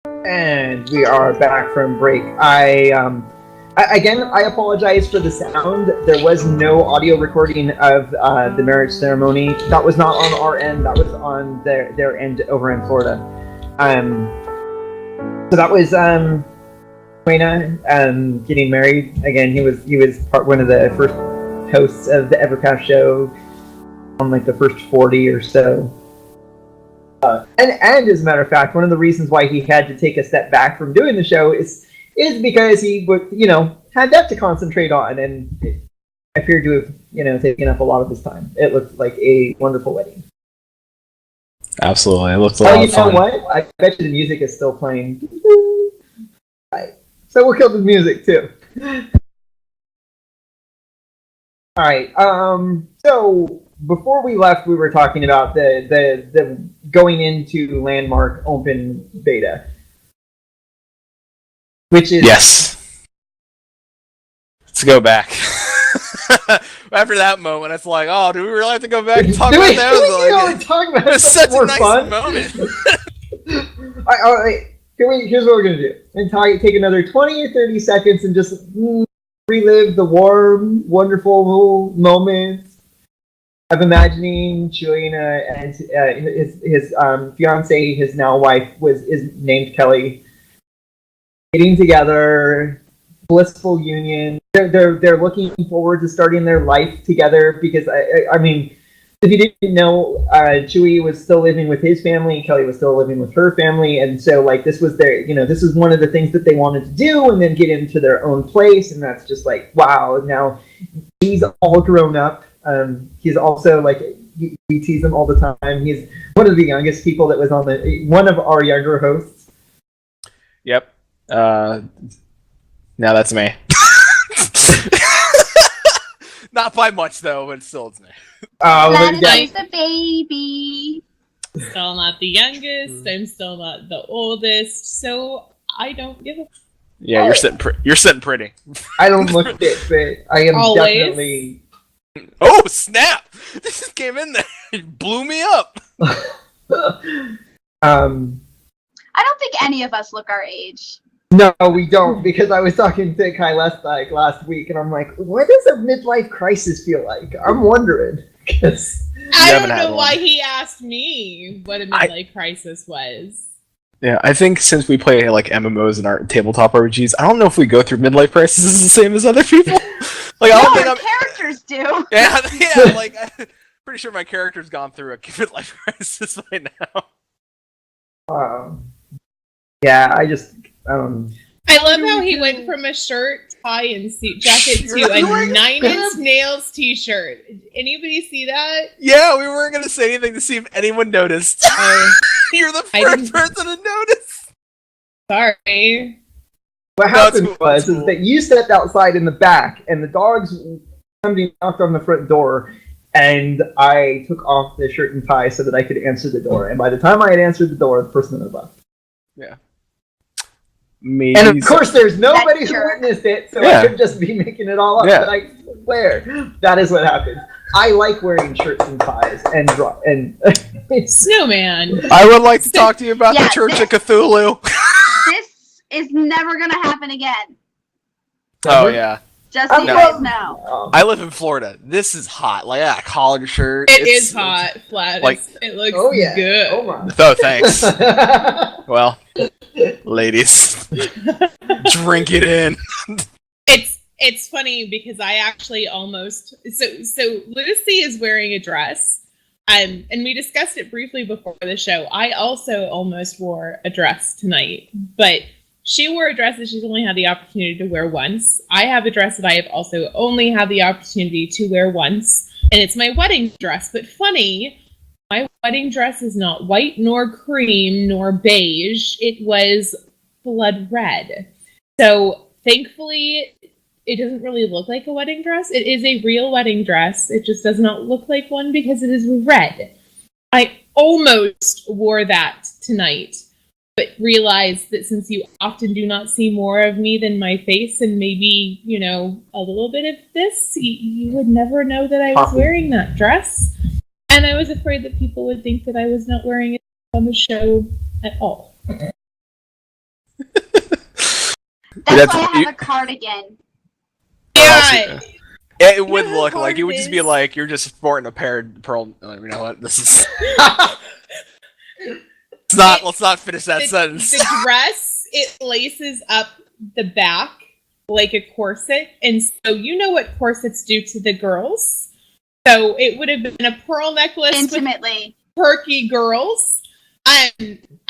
And we are back from break. Again, I apologize for the sound. There was no audio recording of the marriage ceremony. That was not on our end. That was on their end over in Florida. So that was Wayna getting married. Again, he was one of the first hosts of the EverCast show on like the first 40 or so. And as a matter of fact, one of the reasons why he had to take a step back from doing the show is because he would, had that to concentrate on, and it appeared to have, taken up a lot of his time. It looked like a wonderful wedding. Absolutely, it looked a lot of fun. You know what? I bet you the music is still playing. Right. So we'll kill the music too. All right. So before we left, we were talking about the going into Landmark open beta, which is yes. Let's go back. After that moment, it's like, oh, do we really have to go back and talk about that? It's such a nice moment. All right. Here's what we're gonna do. And take another 20 or 30 seconds and just relive the warm, wonderful moments of imagining Julian and his fiance, his now wife, is named Kelly, getting together, blissful union. They're looking forward to starting their life together because I mean, if you didn't know, Chewie was still living with his family, and Kelly was still living with her family, and so like this was this was one of the things that they wanted to do, and then get into their own place, and that's just like wow. Now he's all grown up. He's also like we tease him all the time. He's one of the youngest people that was on one of our younger hosts. Yep. Now that's me. Not by much though, but still it's me. Nice, the baby. Still not the youngest. I'm still not the oldest. So I don't give a. Yeah, you're sitting pretty. I don't look it. I am always. Definitely. Oh snap! This just came in there. It blew me up. I don't think any of us look our age. No, we don't, because I was talking to Kai last week, and I'm like, what does a midlife crisis feel like? I'm wondering. I don't know why he asked me what a midlife crisis was. Yeah, I think since we play like MMOs and our tabletop RPGs, I don't know if we go through midlife crises the same as other people. Like, I don't think our characters do. Yeah, like I'm pretty sure my character's gone through a midlife crisis by now. Yeah, I love how he went from a shirt, tie, and suit jacket to a 9 Inch Nails t-shirt. Anybody see that? Yeah, we weren't going to say anything to see if anyone noticed. You're the first person to notice. Sorry. What happened was that you stepped outside in the back, and the dogs somebody knocked on the front door, and I took off the shirt and tie so that I could answer the door. And by the time I had answered the door, the person had left. Yeah. Maybe and of course, there's nobody who witnessed it, so I could just be making it all up. Yeah. But I swear, that is what happens. I like wearing shirts and ties and Snowman. I would like to talk to you about the Church of Cthulhu. This is never gonna happen again. Oh yeah. Just so you guys know. I live in Florida. This is hot. Like a collared shirt. It is hot. Flat. Like, it looks good. Oh my. Oh, thanks. Well, ladies, drink it in. It's funny because I actually almost so Lucy is wearing a dress, and we discussed it briefly before the show. I also almost wore a dress tonight, but she wore a dress that she's only had the opportunity to wear once. I have a dress that I have also only had the opportunity to wear once, and it's my wedding dress. But funny, my wedding dress is not white, nor cream, nor beige. It was blood red. So thankfully, it doesn't really look like a wedding dress. It is a real wedding dress. It just does not look like one because it is red. I almost wore that tonight, but realized that since you often do not see more of me than my face and maybe, a little bit of this, you would never know that I was wearing that dress. And I was afraid that people would think that I was not wearing it on the show at all. That's why I have a cardigan. Yeah. It would look like it would just be like you're just sporting a pair of pearl. You know what? This is. Let's not finish that sentence. The dress, it laces up the back like a corset, and so you know what corsets do to the girls. So it would have been a pearl necklace Intimately. with perky girls.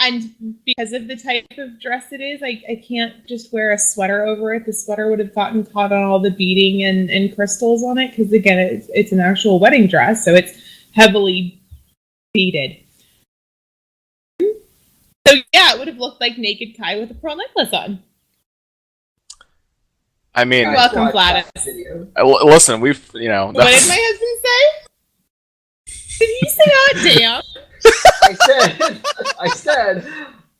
And because of the type of dress it is, I can't just wear a sweater over it. The sweater would have gotten caught on all the beading and crystals on it, because again, it's an actual wedding dress, so it's heavily beaded. So yeah, it would have looked like naked Kai with a pearl necklace on. I mean, you're welcome, Gladys. Listen, what did my husband say? Did he say, "Oh damn"? I said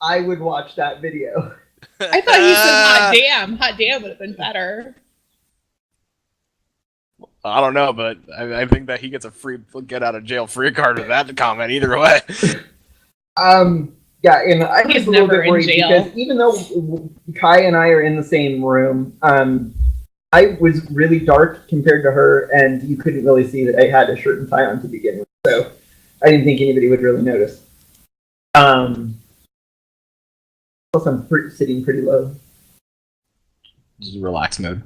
I would watch that video. I thought he said "hot damn." Hot damn would have been better. I don't know, but I think that he gets a free get out of jail free card with that comment either way. Yeah, and I was a little bit worried jail. because even though Kai and I are in the same room, I was really dark compared to her, and you couldn't really see that I had a shirt and tie on to begin with. So I didn't think anybody would really notice. Plus, I'm sitting pretty low. Just relax mode.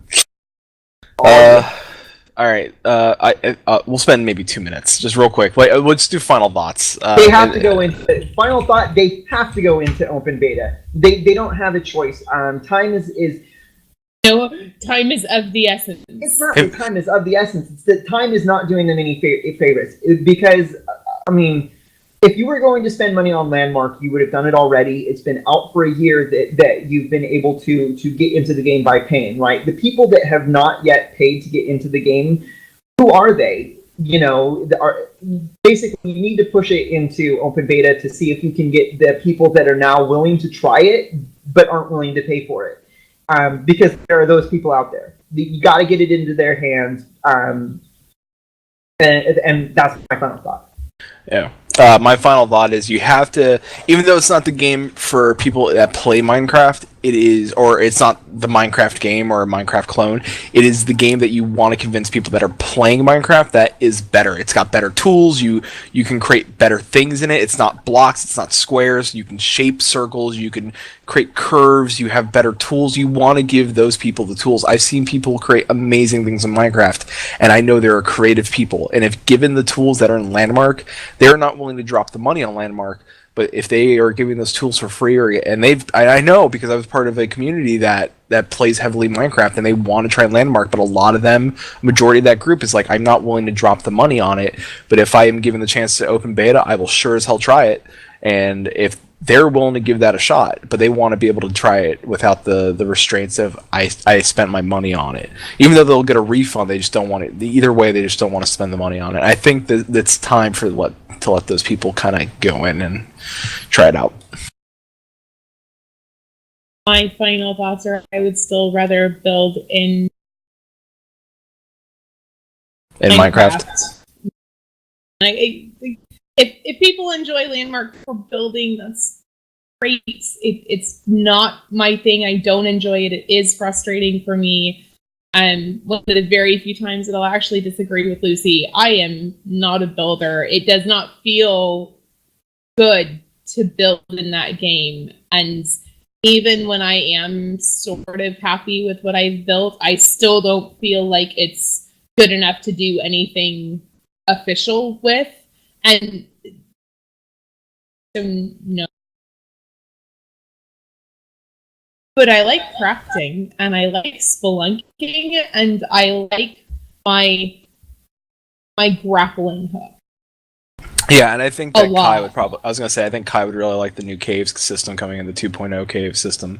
All right. We'll spend maybe 2 minutes, just real quick. Let's do final thoughts. They have to go into final thought. They have to go into open beta. They don't have a choice. Time is. No, time is of the essence. It's not that time is of the essence. It's that time is not doing them any favors. Because, I mean, if you were going to spend money on Landmark, you would have done it already. It's been out for a year that you've been able to get into the game by paying, right? The people that have not yet paid to get into the game, who are they? Basically, you need to push it into open beta to see if you can get the people that are now willing to try it but aren't willing to pay for it. Because there are those people out there. You got to get it into their hands, and that's my final thought. Yeah. My final thought is you have to, even though it's not the game for people that play Minecraft, it is, or it's not the Minecraft game or a Minecraft clone, it is the game that you want to convince people that are playing Minecraft that is better. It's got better tools, you can create better things in it, it's not blocks, it's not squares, you can shape circles, you can create curves, you have better tools. You want to give those people the tools. I've seen people create amazing things in Minecraft, and I know there are creative people, and if given the tools that are in Landmark, they're not willing to drop the money on Landmark. But if they are giving those tools for free, I know because I was part of a community that plays heavily Minecraft, and they want to try Landmark, but a lot of them, majority of that group is like, I'm not willing to drop the money on it, but if I am given the chance to open beta, I will sure as hell try it. And if they're willing to give that a shot, but they want to be able to try it without the restraints of I spent my money on it. Even though they'll get a refund, they just don't want it. Either way, they just don't want to spend the money on it. I think that it's time to let those people kind of go in and try it out. My final thoughts are I would still rather build in Minecraft. If people enjoy Landmark for building, that's great. It's not my thing. I don't enjoy it. It is frustrating for me. One of the very few times that I'll actually disagree with Lucy. I am not a builder. It does not feel good to build in that game. And even when I am sort of happy with what I've built, I still don't feel like it's good enough to do anything official with. And so, no. But I like crafting, and I like spelunking, and I like my grappling hook. Yeah, and I think that Kai would I think Kai would really like the new caves system coming in, the 2.0 cave system,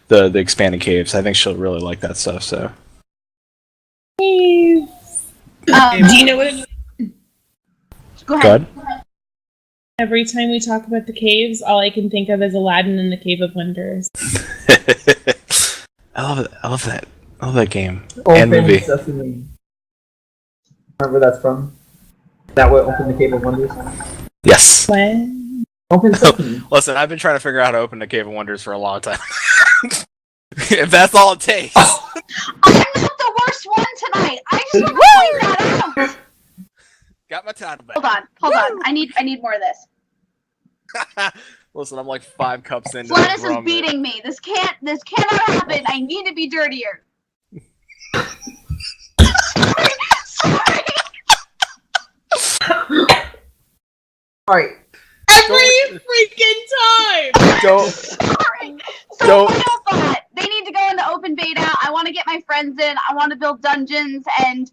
the expanded caves. I think she'll really like that stuff, so. Caves. Do you know what? Go ahead. Every time we talk about the caves, all I can think of is Aladdin and the Cave of Wonders. I love it. I love that game. And movie. Sesame. Remember where that's from? Is that what opened the Cave of Wonders? Yes. When? Open Sesame. Listen, I've been trying to figure out how to open the Cave of Wonders for a long time. If that's all it takes. I'm not the worst one tonight. I just want to point that out. Got my title back. Hold on. I need more of this. Listen, I'm like 5 cups into Gladys is rum. beating me. This cannot happen. I need to be dirtier. Sorry. Alright. Every freaking time! Don't. Sorry. So Don't- final thought. They need to go into open beta. I want to get my friends in. I want to build dungeons and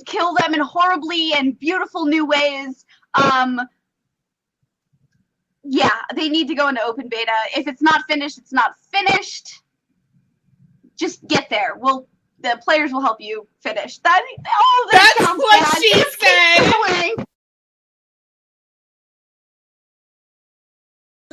kill them in horribly and beautiful new ways. Yeah, they need to go into open beta. If it's not finished, it's not finished. Just get there. The players will help you finish. That's That's what she said! Doing.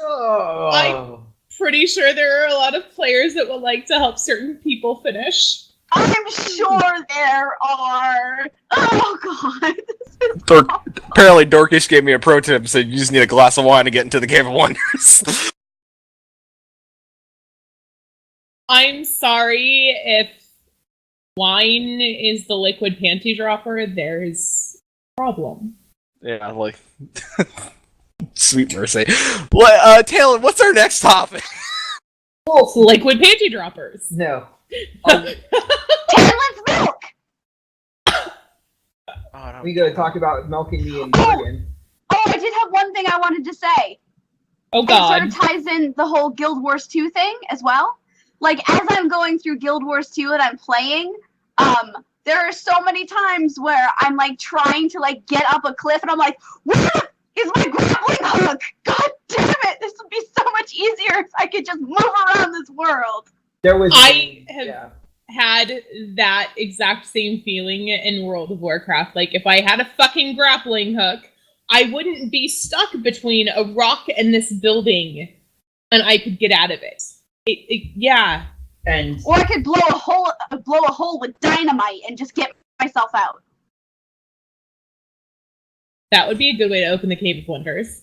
Oh. Pretty sure there are a lot of players that would like to help certain people finish. I'm sure there are. Oh god. Apparently, Dorkish gave me a pro tip and said you just need a glass of wine to get into the Cave of Wonders. I'm sorry if wine is the liquid panty dropper, there's a problem. Yeah, like... Sweet mercy. Taylor, what's our next topic? It's liquid panty droppers. No. Talon's milk! We gotta talk about milking me and Morgan. Oh, I did have one thing I wanted to say. Oh It god. sort of ties in the whole Guild Wars 2 thing as well. Like, as I'm going through Guild Wars 2 and I'm playing, there are so many times where I'm, like, trying to, like, get up a cliff and I'm like, where is my grappling hook? God damn it! This would be so much easier if I could just move around this world. There was. I have Yeah. had that exact same feeling in World of Warcraft. Like, if I had a fucking grappling hook, I wouldn't be stuck between a rock and this building, and I could get out of it. Yeah. And Or I could blow a hole with dynamite and just get myself out. That would be a good way to open the Cave of Wonders.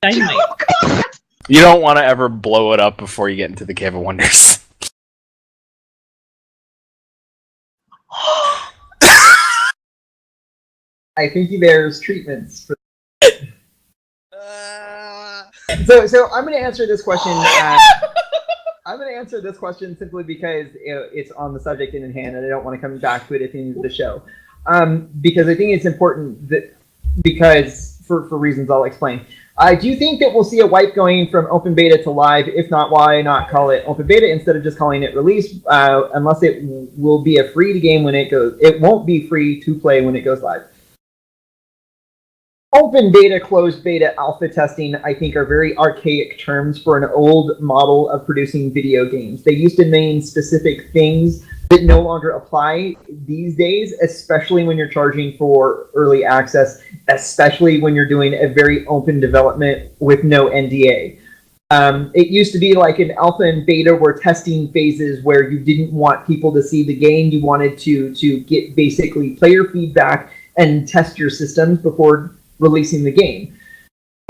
Dynamite. Oh god! You don't want to ever blow it up before you get into the Cave of Wonders. I think there's treatments for. So I'm going to answer this question. I'm going to answer this question simply because it's on the subject in hand, and I don't want to come back to it at the end of the show. Because I think it's important that for reasons I'll explain. I do think that we'll see a wipe going from open beta to live. If not, why not call it open beta instead of just calling it release? Unless it will be a free game when it goes. It won't be free to play when it goes live. Open beta, closed beta, alpha testing, I think are very archaic terms for an old model of producing video games. They used to mean specific things that no longer apply these days, especially when you're charging for early access, especially when you're doing a very open development with no NDA. It used to be like an alpha and beta were testing phases where you didn't want people to see the game. You wanted to get basically player feedback and test your systems before releasing the game.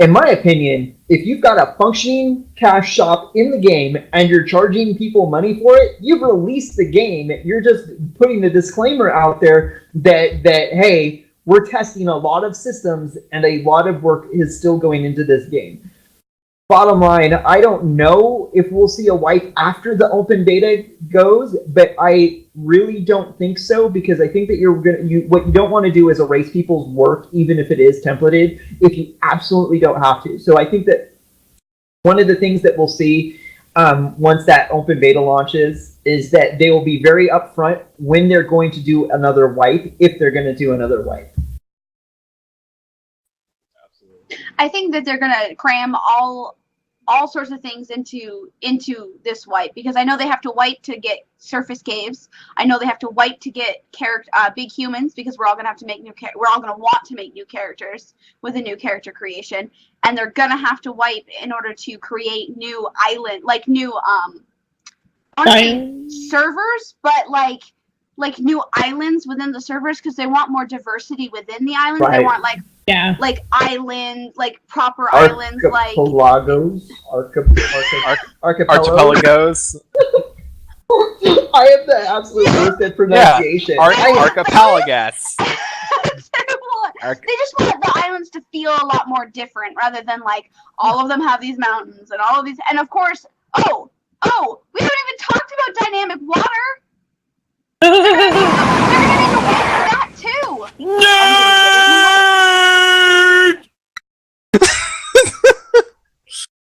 In my opinion, if you've got a functioning cash shop in the game and you're charging people money for it, you've released the game. You're just putting the disclaimer out there that hey, we're testing a lot of systems and a lot of work is still going into this game. Bottom line, I don't know if we'll see a wipe after the open beta goes, but I really don't think so, because I think that what you don't want to do is erase people's work, even if it is templated, if you absolutely don't have to. So I think that one of the things that we'll see once that open beta launches is that they will be very upfront when they're going to do another wipe, if they're going to do another wipe. I think that they're gonna cram all sorts of things into this wipe, because I know they have to wipe to get surface caves. I know they have to wipe to get big humans, because we're all gonna have to make we're all gonna want to make new characters with a new character creation, and they're gonna have to wipe in order to create new new I want to say servers, but like new islands within the servers, because they want more diversity within the islands. Right. They want Yeah. like island, like proper islands, like Archipelagos. Archipelagos. Archipelagos. I am the absolute worst at pronunciation. Archipelagus. They just want the islands to feel a lot more different rather than like all of them have these mountains and all of these. And of course, we haven't even talked about dynamic water. They're gonna need the water for that too. Nerd!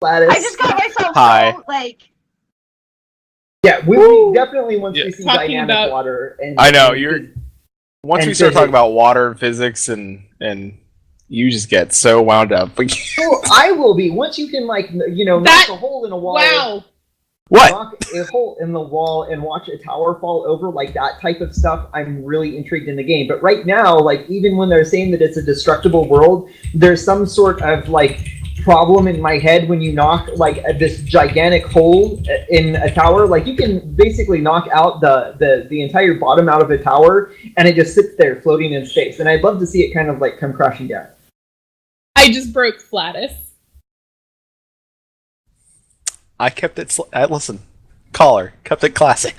I just got myself so like. Yeah, we definitely once we see dynamic water. And I know once we start talking about water and physics and you just get so wound up. Well, I will be once you can knock a hole in a wall. Wow. What? Knock a hole in the wall and watch a tower fall over, like that type of stuff. I'm really intrigued in the game. But right now, like even when they're saying that it's a destructible world, there's some sort of like problem in my head when you knock like this gigantic hole in a tower. Like you can basically knock out the entire bottom out of a tower and it just sits there floating in space. And I'd love to see it kind of like come crashing down. I just broke Flatus. I kept it. Listen, caller, kept it classy.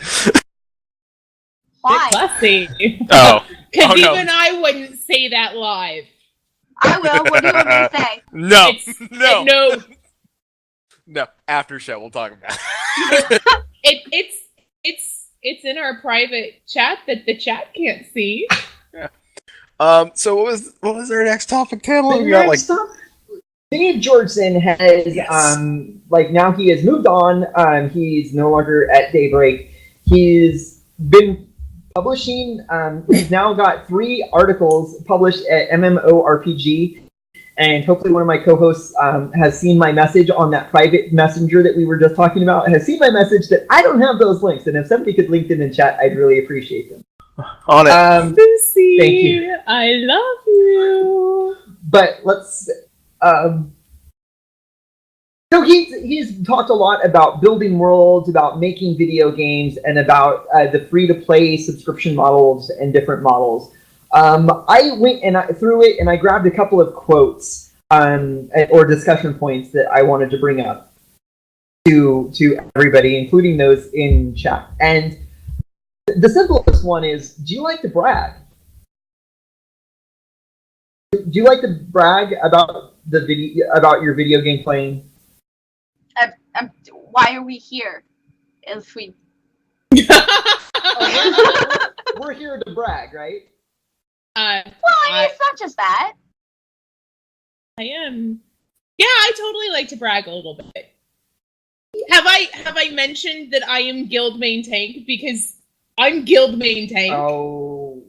Why? Classy. Oh, because even I wouldn't say that live. I will. What do you want me to say? No. No. After show, we'll talk about it. It's in our private chat that the chat can't see. Yeah. So what was our next topic, Tamla? We got Dave Georgeson has now he has moved on. He's no longer at Daybreak. He's been publishing. He's now got 3 articles published at MMORPG, and hopefully one of my co-hosts has seen my message on that private messenger that we were just talking about. Has seen my message that I don't have those links, and if somebody could link them in chat, I'd really appreciate them. On it. Lucy, thank you. I love you. But let's. So he's talked a lot about building worlds, about making video games, and about the free-to-play subscription models and different models. I went and through it, and I grabbed a couple of quotes or discussion points that I wanted to bring up to everybody, including those in chat. And the simplest one is: do you like to brag? Do you like to brag about your video game playing? Why are we here? If we we're here to brag, right? It's not just that. I am. Yeah, I totally like to brag a little bit. Have I mentioned that I am guild main tank because I'm guild main tank? Oh.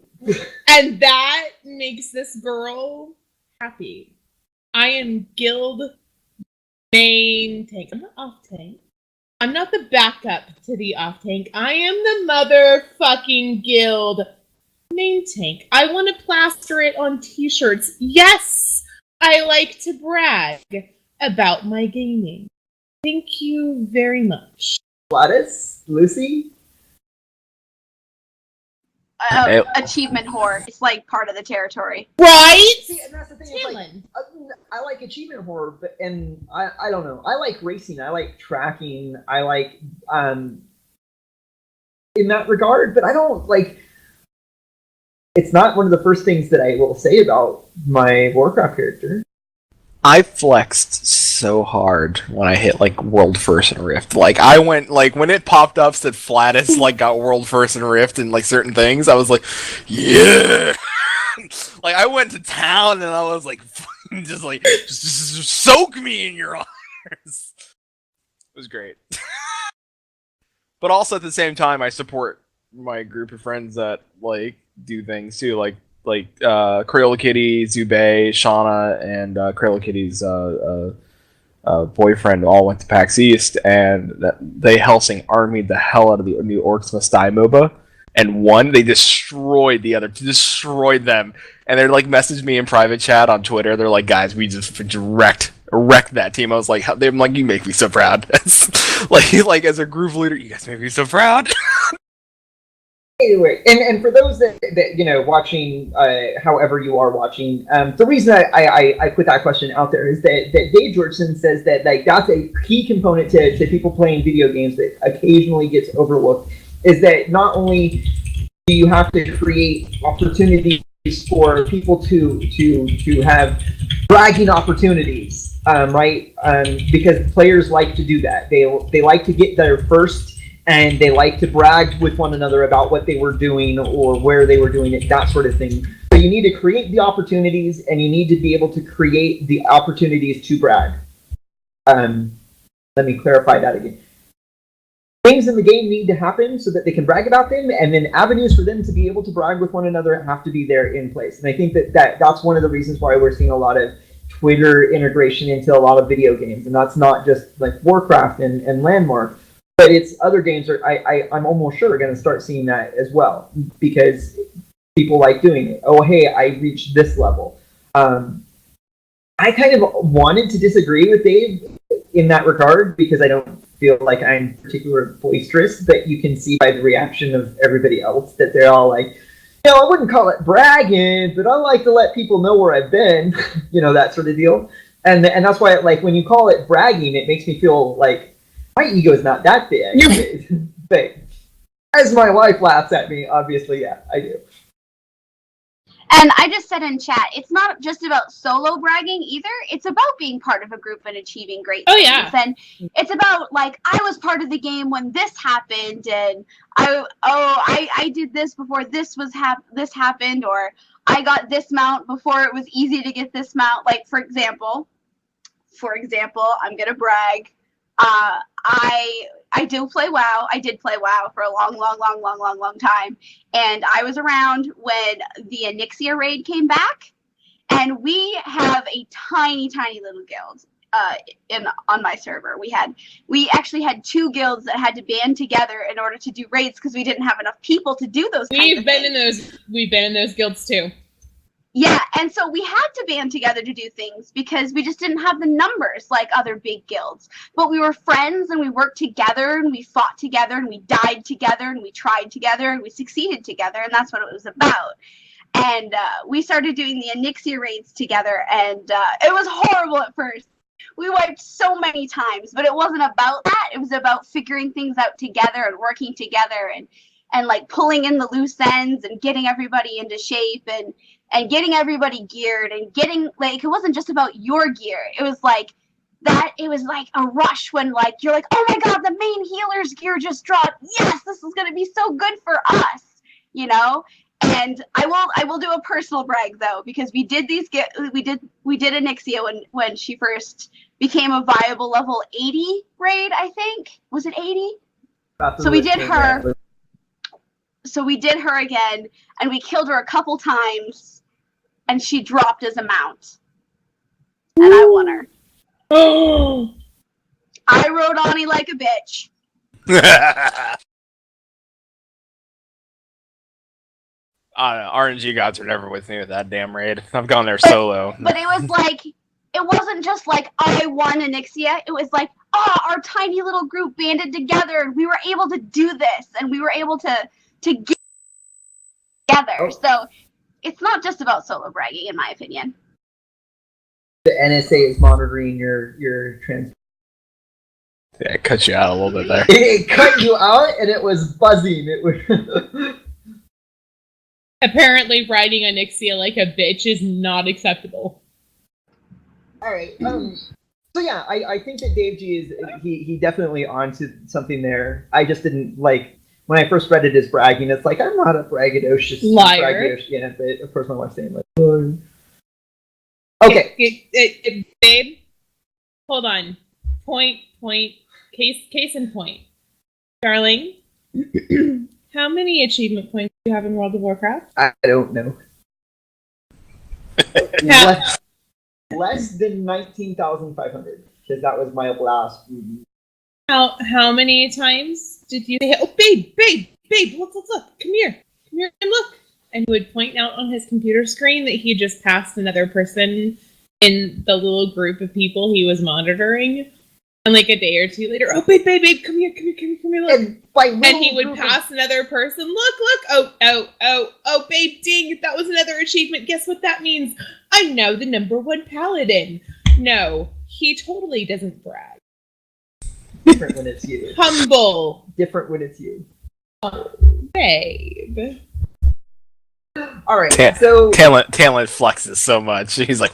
And that makes this girl happy. I am guild main tank. I'm not off tank. I'm not the backup to the off tank. I am the motherfucking guild main tank. I want to plaster it on t-shirts. Yes, I like to brag about my gaming. Thank you very much. Gladys? Lucy? Achievement whore. It's like part of the territory. Right? See, and that's the thing. I like achievement whore, but I don't know. I like racing. I like tracking. I like in that regard, but I don't like. It's not one of the first things that I will say about my Warcraft character. I flexed so hard when I hit like world first in Rift. Like I went like when it popped up that Flatus like got world first in Rift and like certain things, I was like, yeah. Like I went to town and I was like, just soak me in your arms. It was great. But also at the same time, I support my group of friends that like do things too, like Crayola Kitty, Zubei, Shauna, and Crayola Kitty's boyfriend all went to PAX East, and they Helsing armied the hell out of the new Orcs Must Die MOBA, and won. They destroyed destroyed them, and they're like messaged me in private chat on Twitter. They're like, guys, we just wrecked that team. I was like, they're like, you make me so proud. like as a group leader, you guys make me so proud. Anyway, and for those that watching, however you are watching, the reason I put that question out there is that Dave Georgeson says that like that's a key component to people playing video games that occasionally gets overlooked is that not only do you have to create opportunities for people to have bragging opportunities, right? Because players like to do that. They like to get there first, and they like to brag with one another about what they were doing or where they were doing it, that sort of thing. So you need to create the opportunities, and you need to be able to create the opportunities to brag. Let me clarify that again. Things in the game need to happen so that they can brag about them, and then avenues for them to be able to brag with one another have to be there in place. And I think that's one of the reasons why we're seeing a lot of Twitter integration into a lot of video games. And that's not just like Warcraft and Landmark, but it's other games I'm almost sure are going to start seeing that as well, because people like doing it. Oh, hey, I reached this level. I kind of wanted to disagree with Dave in that regard, because I don't feel like I'm particularly boisterous, but you can see by the reaction of everybody else that they're all like, I wouldn't call it bragging, but I like to let people know where I've been, that sort of deal. And that's why, like, when you call it bragging, it makes me feel like my ego is not that big. But as my wife laughs at me, obviously, yeah, I do. And I just said in chat, it's not just about solo bragging either. It's about being part of a group and achieving great things. Yeah. And it's about, like, I was part of the game when this happened, and I did this before this happened, or I got this mount before it was easy to get this mount. Like, for example, I'm gonna brag. I do play WoW. I did play WoW for a long time. And I was around when the Onyxia raid came back. And we have a tiny little guild on my server. We actually had 2 guilds that had to band together in order to do raids because we didn't have enough people to do those kinds of things. We've been in those guilds too. Yeah, and so we had to band together to do things because we just didn't have the numbers like other big guilds. But we were friends, and we worked together, and we fought together, and we died together, and we tried together, and we succeeded together, and that's what it was about. And we started doing the Onyxia raids together, and it was horrible at first. We wiped so many times, but it wasn't about that. It was about figuring things out together and working together and like pulling in the loose ends and getting everybody into shape and getting everybody geared and getting, like, it wasn't just about your gear. It was like a rush when, like, you're like, oh my god, the main healer's gear just dropped. Yes, this is going to be so good for us, And I will do a personal brag though, because we did Onyxia when she first became a viable level 80 raid, I think. Was it 80? So we did her. So we did her again, and we killed her a couple times, and she dropped as a mount. And I won her. Oh! I rode Ani like a bitch. I don't know, RNG gods are never with me with that damn raid. I've gone there solo. But it was like, it wasn't just like, I won Onyxia. It was like, our tiny little group banded together, and we were able to do this, and we were able to get together. Oh. So it's not just about solo bragging, in my opinion. The NSA is monitoring your trans. Yeah, it cut you out a little bit there. It cut you out, and it was buzzing. It was. Apparently, riding Onyxia like a bitch is not acceptable. All right. So yeah, I think that Dave G is he definitely onto something there. I just didn't like. When I first read it as bragging, it's like, I'm not a braggadocious liar. Yeah, but of course my wife's saying, like, oh. Okay. Babe, hold on. Point, case in point. Darling, how many achievement points do you have in World of Warcraft? I don't know. Less than 19,500, because that was my last. How many times did you say, oh, babe, look, come here and look. And he would point out on his computer screen that he just passed another person in the little group of people he was monitoring. And like a day or two later, oh, babe, come here, look. And he would pass another person, look, oh, babe, ding, that was another achievement. Guess what that means? I'm now the #1 paladin. No, he totally doesn't brag. Different when it's you. Humble. Different when it's you. Babe. All right, so Talent flexes so much. He's like,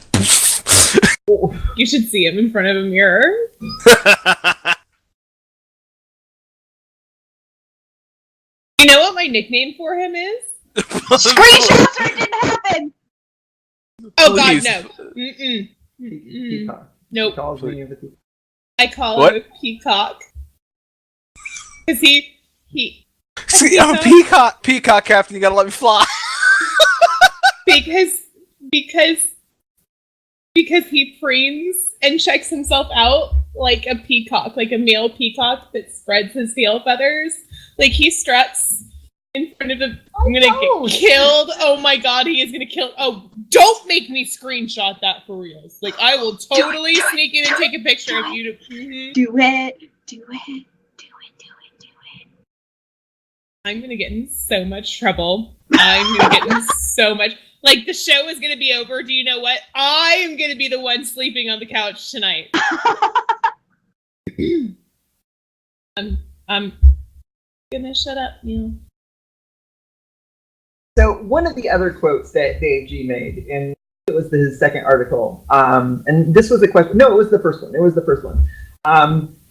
You should see him in front of a mirror. You know what my nickname for him is? Screenshots or it didn't happen. Oh God, Please. no. Mm-mm. Peacock. Nope. He calls me the peacock. I call What? him a peacock. Cause he See, I'm a peacock captain. You gotta let me fly. because he preens and checks himself out like a peacock, like a male peacock that spreads his tail feathers. Like he struts in front of the. I'm gonna get killed. Oh my God, he is gonna kill. Oh, don't make me screenshot that for reals. Like I will totally sneak in and take a picture of you. Do it. I'm gonna get in so much trouble. I'm gonna get in so much. Like the show is gonna be over. Do you know what? I am gonna be the one sleeping on the couch tonight. I'm gonna shut up, Neil. So one of the other quotes that Dave G made, and it was his second article, and this was a question. No, it was the first one.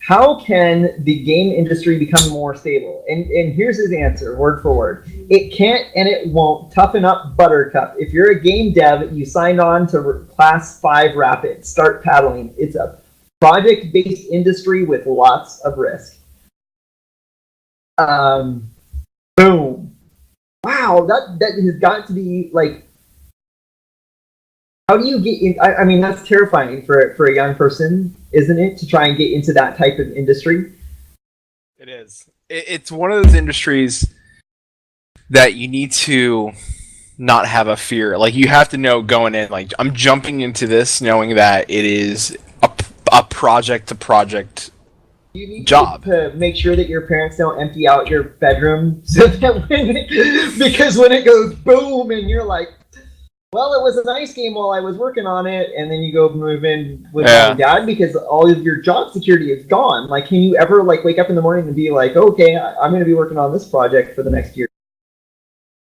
How can the game industry become more stable? And here's his answer, word for word. It can't and it won't. Toughen up, Buttercup. If you're a game dev, you signed on to Class 5 Rapid. Start paddling. It's a project-based industry with lots of risk. Boom. Wow, that has got to be like. How do you get in? I mean, that's terrifying for a young person, isn't it, to try and get into that type of industry? It is. It's one of those industries that you need to not have a fear. Like you have to know going in. Like I'm jumping into this knowing that it is a project to project You need job to make sure that your parents don't empty out your bedroom, so that because when it goes boom and you're like, well, it was a nice game while I was working on it, and then you go move in with mom and dad because all of your job security is gone. Like, can you ever like wake up in the morning and be like, okay, I'm going to be working on this project for the next year?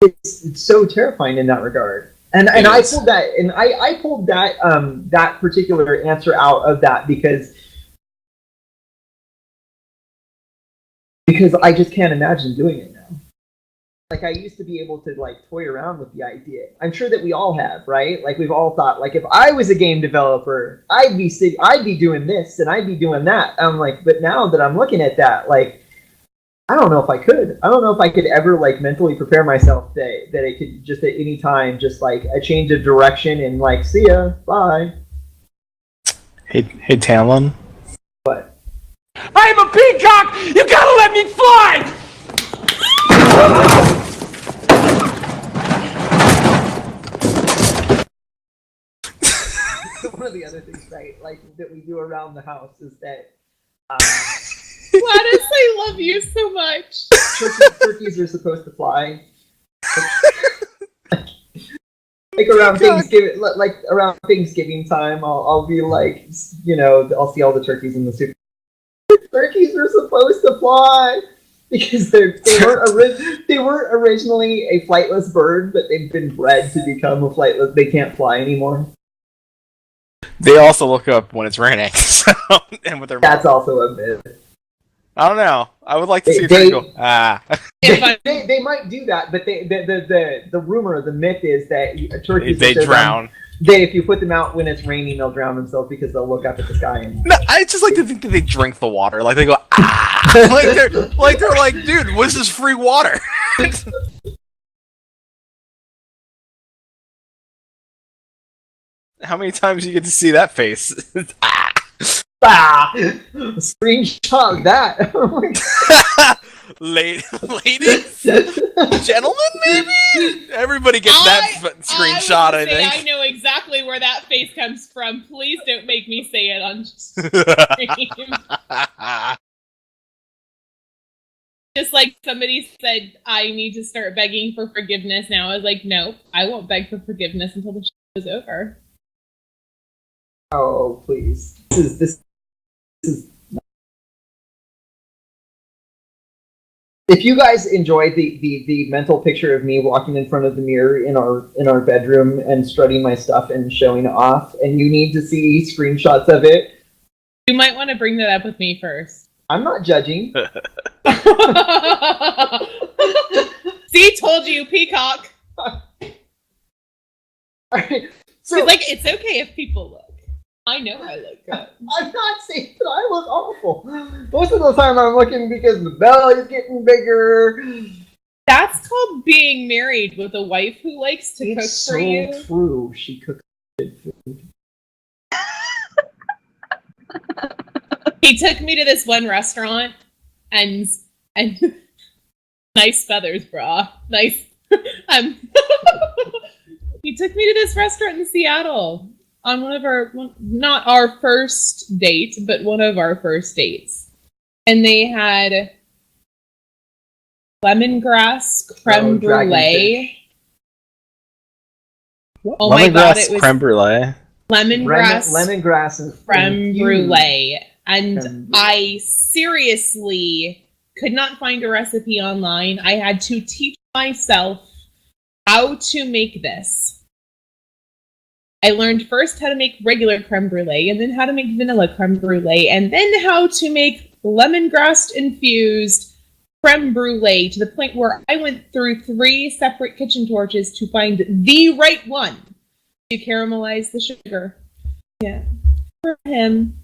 It's so terrifying in that regard. And I pulled that, and I pulled that that particular answer out of that because I just can't imagine doing it now. Like I used to be able to like toy around with the idea. I'm sure that we all have, right? Like we've all thought, like if I was a game developer, I'd be doing this and I'd be doing that. I'm like, but now that I'm looking at that, like I don't know if I could. I don't know if I could ever like mentally prepare myself that it could just at any time just like a change of direction and like see ya, bye. Hey Talon. What? I'm a peacock! You gotta let me fly! One of the other things, right, like that we do around the house is that Gladys, I love you so much. turkeys are supposed to fly. Like around Thanksgiving, like around Thanksgiving time, I'll be like, you know, I'll see all the turkeys in the super. Turkeys are supposed to fly because they weren't originally a flightless bird, but they've been bred to become a flightless. They can't fly anymore. They also look up when it's raining, so, and with their That's also a myth. I don't know. I would like to see a turkey go, ah. They might do that, but the rumor, the myth is that turkeys they drown. If you put them out when it's raining, they'll drown themselves because they'll look up at the sky. And No, I just like to think that they drink the water. Like they go, ah! they're like, dude, this is free water. How many times do you get to see that face? Ah! Screenshot of that. Oh my God. Ladies, gentlemen, maybe everybody gets that screenshot. I think I know exactly where that face comes from. Please don't make me say it on stream. Just like somebody said, I need to start begging for forgiveness now. I was like, no, I won't beg for forgiveness until the show is over. Oh please! This is if you guys enjoyed the mental picture of me walking in front of the mirror in our bedroom and strutting my stuff and showing it off, and you need to see screenshots of it, You might want to bring that up with me first. I'm not judging. See, told you, Peacock. Alright, so Like, it's okay if people look. I know I look good. I'm not saying that I look awful. Most of the time I'm looking because the belly is getting bigger. That's called being married with a wife who likes to cook It's for so you. true. She cooks good food. He took me to this one restaurant and nice feathers, brah. Nice. He took me to this restaurant in Seattle on not our first date, but one of our first dates. And they had lemongrass creme brulee. Oh my god, it was creme brulee. Lemongrass and creme brulee. And Creme brulee. I seriously could not find a recipe online. I had to teach myself how to make this. I learned first how to make regular creme brulee, and then how to make vanilla creme brulee, and then how to make lemongrass infused creme brulee, to the point where I went through 3 separate kitchen torches to find the right one to caramelize the sugar. Yeah. For him.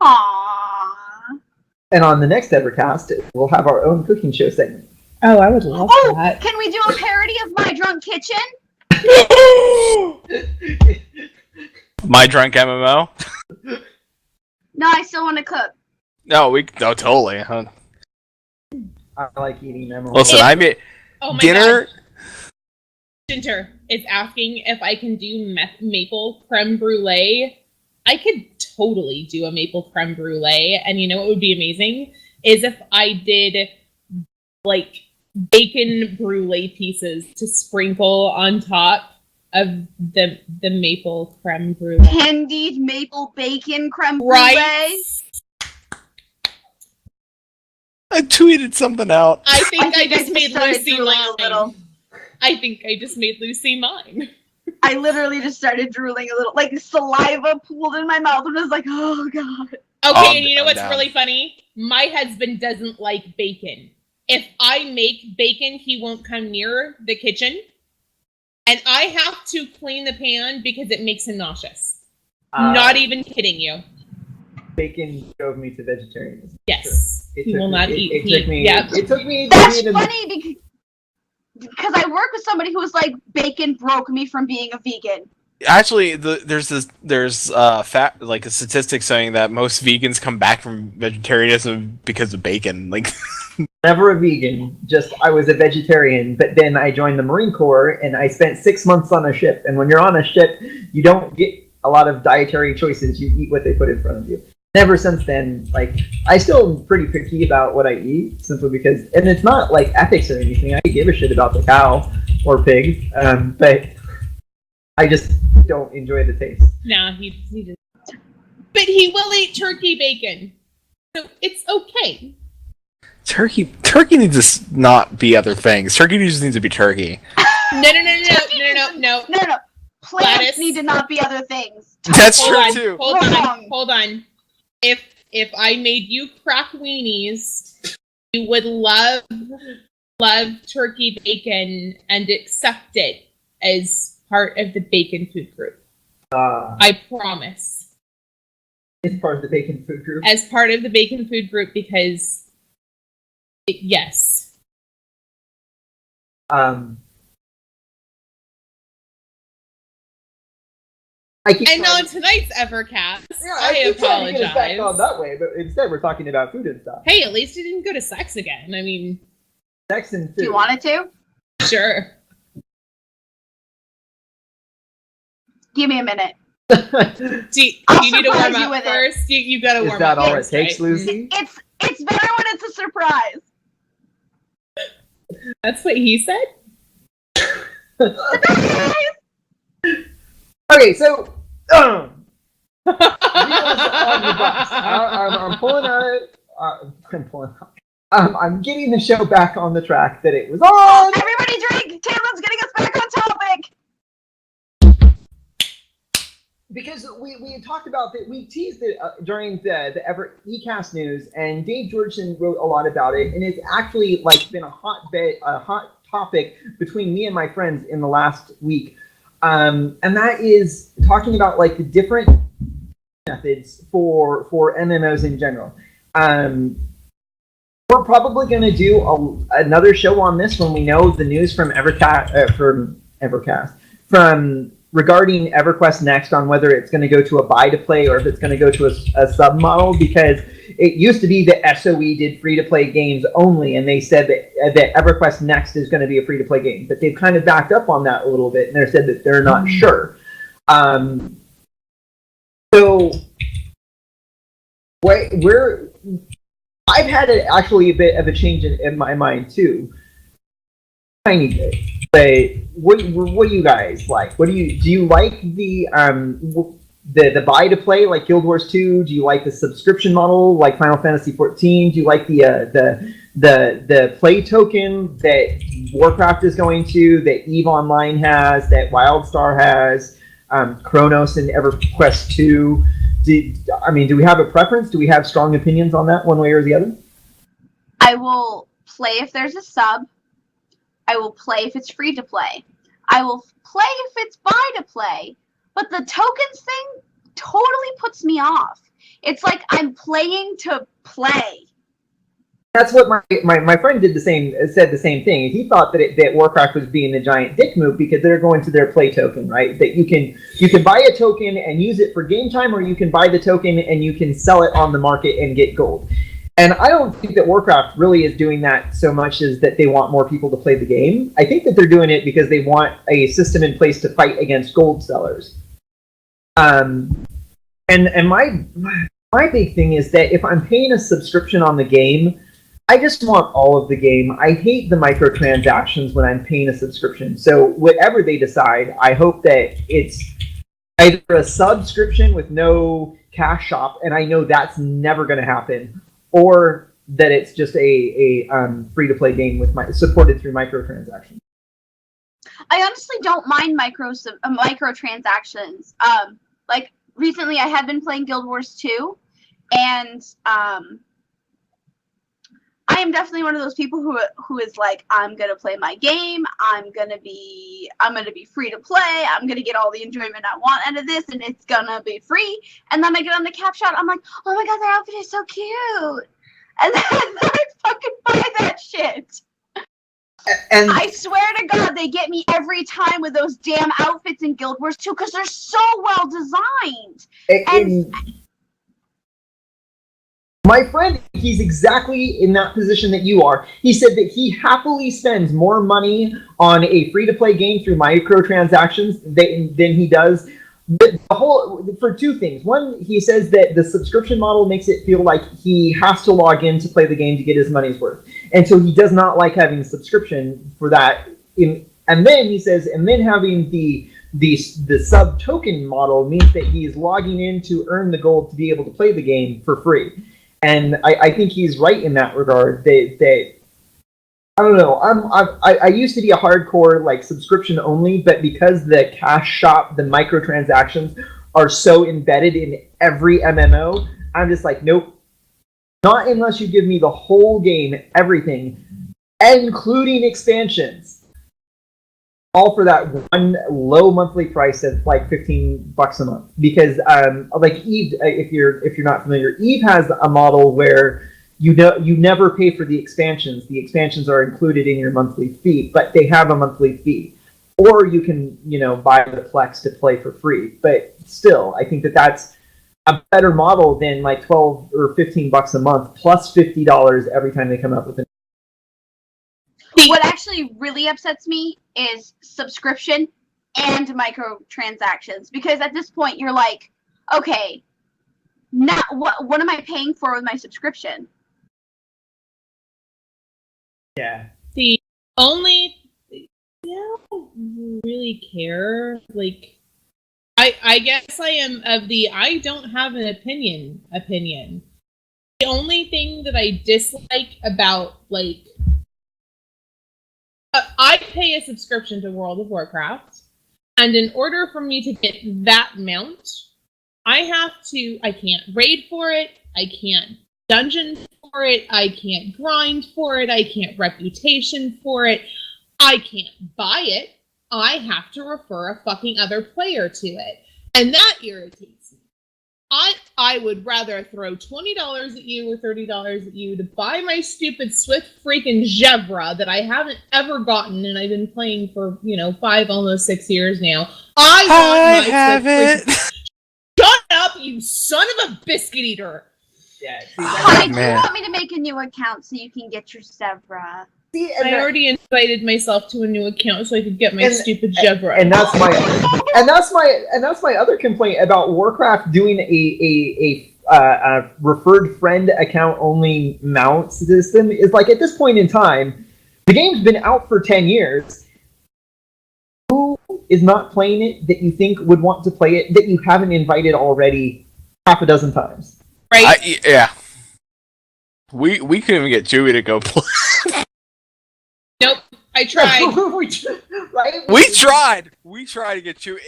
Aww. And on the next EverCast, we'll have our own cooking show segment. Oh, I would love that. Can we do a parody of My Drunk Kitchen? My drunk MMO. No, I still want to cook. No, totally. Huh? I like eating them. Listen, I made Oh my dinner. god. Ginter is asking if I can do maple creme brulee. I could totally do a maple creme brulee, and you know what would be amazing? Is if I did, like, bacon brulee pieces to sprinkle on top of the maple creme brulee. Candied maple bacon creme brulee. Right? I tweeted something out. I think I just made started Lucy drooling mine. a little. I think I just made Lucy mine. I literally just started drooling a little, like saliva pooled in my mouth, and I was like, "Oh god." Okay, and you know I'm what's down. really funny? My husband doesn't like bacon. If I make bacon, he won't come near the kitchen. And I have to clean the pan because it makes him nauseous. Not even kidding you. Bacon drove me to vegetarianism. Yes. It He took will me- not it- eat. It took me. Yep. It took me. That's being a- funny because I work with somebody who was like, "Bacon broke me from being a vegan." Actually, there's fact, like a statistic saying that most vegans come back from vegetarianism because of bacon. Like, Never a vegan. Just I was a vegetarian, but then I joined the Marine Corps and I spent 6 months on a ship. And when you're on a ship, you don't get a lot of dietary choices. You eat what they put in front of you. Ever since then, like I still am pretty picky about what I eat, simply because, and it's not like ethics or anything. I give a shit about the cow or pig, but I just don't enjoy the taste. No, he just. But he will eat turkey bacon. So it's okay. turkey needs to not be other things. Turkey just needs to be turkey. No. No. Plants Gladys. need to not be other things. That's Hold true on, too. Hold on. If I made you crack weenies, you would love turkey bacon and accept it as part of the bacon food group. I promise. It's part of the bacon food group. As part of the bacon food group, because yes. And on tonight's EverCast, I keep trying to get us back on apologize. that way, but instead we're talking about food and stuff. Hey, at least he didn't go to sex again. I mean, Sex and food. Do you want it to? sure. Give me a minute. Do I'll you need to surprise warm you up with it. first? You gotta Is warm that up all it first, takes, right? Lucy? It's better when it's a surprise. That's what he said? Okay, so on the bus. I'm pulling out it. I'm pulling out. I'm getting the show back on the track that it was on. Everybody drink! Taylor's getting us back on topic! Because we had talked about that, we teased it during the EverCast news, and Dave Georgeson wrote a lot about it, and it's actually like been a hot topic between me and my friends in the last week, and that is talking about like the different methods for MMOs in general. We're probably going to do another show on this when we know the news from EverCast from regarding EverQuest Next on whether it's going to go to a buy-to-play or if it's going to go to a sub-model, because it used to be that SOE did free-to-play games only, and they said that EverQuest Next is going to be a free-to-play game. But they've kind of backed up on that a little bit, and they said that they're not sure. So I've had actually a bit of a change in my mind too, tiny bit. But what do you guys like? Do you like the buy to play like Guild Wars 2? Do you like the subscription model like Final Fantasy 14? Do you like the play token that Warcraft is going to, that EVE Online has, that WildStar has, Chronos and EverQuest 2? Do we have a preference? Do we have strong opinions on that one way or the other? I will play if there's a sub. I will play if it's free to play. I will play if it's buy to play. But the tokens thing totally puts me off. It's like I'm playing to play. That's what my friend said the same thing. He thought that Warcraft was being a giant dick move because they're going to their play token, right? That you can buy a token and use it for game time, or you can buy the token and you can sell it on the market and get gold. And I don't think that Warcraft really is doing that so much as that they want more people to play the game. I think that they're doing it because they want a system in place to fight against gold sellers. And my big thing is that if I'm paying a subscription on the game, I just want all of the game. I hate the microtransactions when I'm paying a subscription. So whatever they decide, I hope that it's either a subscription with no cash shop, and I know that's never going to happen, or that it's just a free-to-play game with supported through microtransactions. I honestly don't mind microtransactions. Like recently, I have been playing Guild Wars 2, and I am definitely one of those people who is like, I'm gonna play my game. I'm gonna be free to play. I'm gonna get all the enjoyment I want out of this, and it's gonna be free. And then I get on the cap shot. I'm like, oh my god, that outfit is so cute, and then I fucking buy that shit. And I swear to God, they get me every time with those damn outfits in Guild Wars 2 because they're so well designed. My friend, he's exactly in that position that you are. He said that he happily spends more money on a free-to-play game through microtransactions than he does. For two things. One, he says that the subscription model makes it feel like he has to log in to play the game to get his money's worth. And so he does not like having a subscription for that. And then he says, and then having the sub token model means that he is logging in to earn the gold to be able to play the game for free. And I think he's right in that regard. That I don't know. I used to be a hardcore like subscription only, but because the cash shop, the microtransactions are so embedded in every MMO, I'm just like, nope. Not unless you give me the whole game, everything, including expansions. All for that one low monthly price of like $15 a month. Because like Eve, if you're not familiar, Eve has a model where you never pay for the expansions. The expansions are included in your monthly fee, but they have a monthly fee. Or you can buy the Plex to play for free. But still, I think that that's a better model than like $12 or $15 a month plus $50 every time they come up with a. What actually really upsets me is subscription and microtransactions, because at this point you're like, okay, now what am I paying for with my subscription? Yeah. The only I don't really care. Like, I guess I am of the I don't have an opinion. The only thing that I dislike about, like, I pay a subscription to World of Warcraft, and in order for me to get that mount, I can't raid for it, I can't dungeon for it, I can't grind for it, I can't reputation for it, I can't buy it, I have to refer a fucking other player to it. And that irritates me. I would rather throw $20 at you or $30 at you to buy my stupid Swift freaking Jevra that I haven't ever gotten, and I've been playing for, 5, almost 6 years now. I have it. Shut up, you son of a biscuit eater! Yeah, see, Honey, do you man. want me to make a new account so you can get your Zebra? I already invited myself to a new account so I could get my stupid Jevra. And that's my other complaint about Warcraft doing a referred friend account only mount system is, like, at this point in time, the game's been out for 10 years. Who is not playing it that you think would want to play it that you haven't invited already half a dozen times? Right? Yeah. We couldn't even get Chewie to go play. Nope. I tried. Right? We tried to get Chewie.